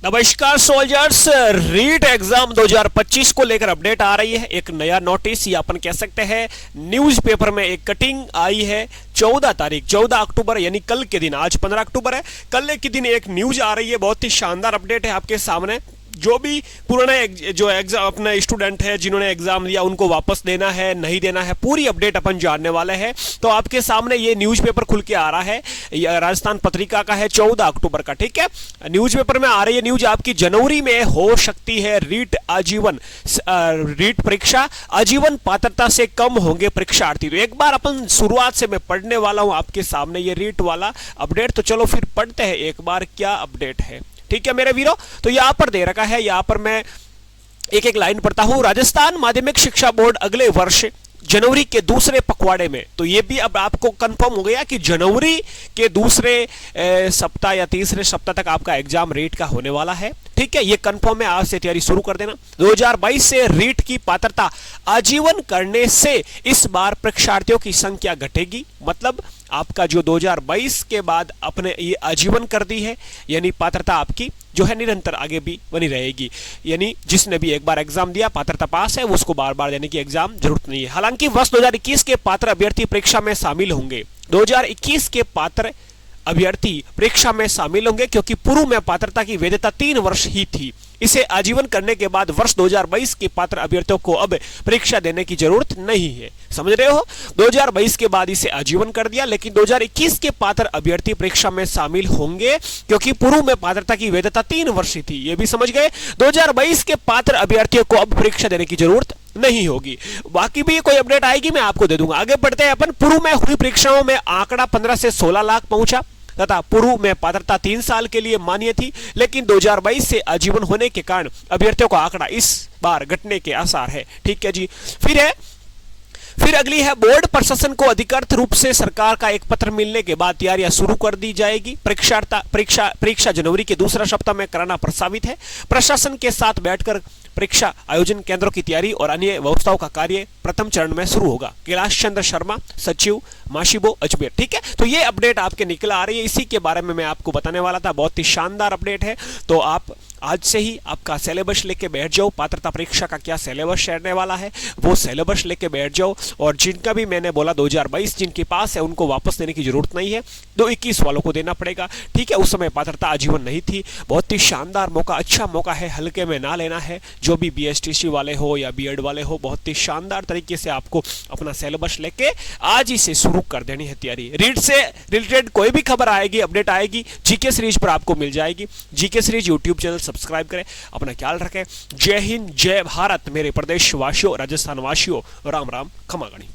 नमस्कार soldiers, REET exam 2025 को लेकर अपडेट आ रही है। एक नया नोटिस या अपन कह सकते हैं न्यूज़पेपर में एक कटिंग आई है 14 अक्टूबर यानी कल के दिन। आज 15 अक्टूबर है, कल के दिन एक न्यूज आ रही है। बहुत ही शानदार अपडेट है आपके सामने। जो भी पुराने जो एग्जाम अपने स्टूडेंट है जिन्होंने एग्जाम दिया उनको वापस देना है नहीं देना है, पूरी अपडेट अपन जानने वाले हैं। तो आपके सामने ये न्यूज़पेपर खुल के आ रहा है, राजस्थान पत्रिका का है 14 अक्टूबर का। ठीक है, न्यूज़पेपर में आ रही है न्यूज आपकी। जनवरी में हो सकती है रीट परीक्षा, आजीवन पात्रता से कम होंगे परीक्षार्थी। तो एक बार अपन शुरुआत से मैं पढ़ने वाला हूं आपके सामने ये रीट वाला अपडेट। तो चलो फिर पढ़ते हैं एक बार क्या अपडेट है। ठीक है मेरे वीरों, तो यहां पर दे रखा है, यहां पर मैं एक एक लाइन पढ़ता हूं। राजस्थान माध्यमिक शिक्षा बोर्ड अगले वर्ष जनवरी के दूसरे पखवाड़े में, तो ये भी अब आपको कंफर्म हो गया कि जनवरी के दूसरे सप्ताह या तीसरे सप्ताह तक आपका एग्जाम रीट का होने वाला है। ठीक है, ये कंफर्म है, आज से तैयारी शुरू कर देना। 2022 से रीट की पात्रता आजीवन करने से इस बार परीक्षार्थियों की संख्या घटेगी। मतलब आपका जो 2022 के बाद अपने ये आजीवन कर दी है, यानी पात्रता आपकी जो है निरंतर आगे भी बनी रहेगी। यानी जिसने भी एक बार एग्जाम दिया पात्रता पास है, उसको बार बार देने की एग्जाम जरूरत नहीं है। हालांकि वर्ष 2021 के पात्र अभ्यर्थी परीक्षा में शामिल होंगे। 2021 के पात्र अभ्यर्थी परीक्षा में शामिल होंगे क्योंकि पूर्व में पात्रता की वैधता 3 वर्ष ही थी। इसे आजीवन करने के बाद वर्ष 2022 के पात्र अभ्यर्थियों को अब परीक्षा देने की जरूरत नहीं है। समझ रहे हो, 2022 के बाद इसे आजीवन कर दिया, लेकिन 2021 के पात्र अभ्यर्थी परीक्षा में शामिल होंगे क्योंकि पूर्व में पात्रता की वैधता 3 वर्ष थी। ये भी समझ गए। 2022 के पात्र अभ्यर्थियों को अब परीक्षा देने की जरूरत नहीं होगी। बाकी भी कोई अपडेट आएगी मैं आपको दे दूंगा। आगे बढ़ते हैं अपन। पूर्व में हुई परीक्षाओं में आंकड़ा 15 से 16 लाख पहुंचा तथा पूर्व में पात्रता 3 साल के लिए मान्य थी, लेकिन 2022 से आजीवन होने के कारण अभ्यर्थियों का आंकड़ा इस बार घटने के आसार है। ठीक है जी। फिर अगली है, बोर्ड प्रशासन को अधिकृत रूप से सरकार का एक पत्र मिलने के बाद तैयारियां शुरू कर दी जाएगी। परीक्षा जनवरी के दूसरा सप्ताह में कराना प्रस्तावित है। प्रशासन के साथ बैठकर परीक्षा आयोजन केंद्रों की तैयारी और अन्य व्यवस्थाओं का कार्य प्रथम चरण में शुरू होगा। कैलाश चंद्र शर्मा, सचिव, माशिबो, अजमेर। ठीक है, तो ये अपडेट आपके निकल आ रही है, इसी के बारे में मैं आपको बताने वाला था। बहुत ही शानदार अपडेट है। तो आप आज से ही आपका सिलेबस लेके बैठ जाओ। पात्रता परीक्षा का क्या सिलेबस रहने वाला है वो सिलेबस लेके बैठ जाओ। और जिनका भी मैंने बोला 2022 जिनके पास है उनको वापस देने की जरूरत नहीं है, 2021 वालों को देना पड़ेगा। ठीक है, उस समय पात्रता आजीवन नहीं थी। बहुत ही शानदार मौका, अच्छा मौका है, हल्के में ना लेना है। जो भी BSTC वाले हो या बीएड वाले हो, बहुत ही शानदार तरीके से आपको अपना सिलेबस लेके आज ही से शुरू कर देनी है तैयारी। रीड से रिलेटेड कोई भी खबर आएगी, अपडेट आएगी, जीके सीरीज पर आपको मिल जाएगी। GK series YouTube channel subscribe करें। अपना ख्याल रखें। जय हिंद, जय भारत मेरे प्रदेश वासियों, राजस्थान वासियों। राम राम, खमा गणी।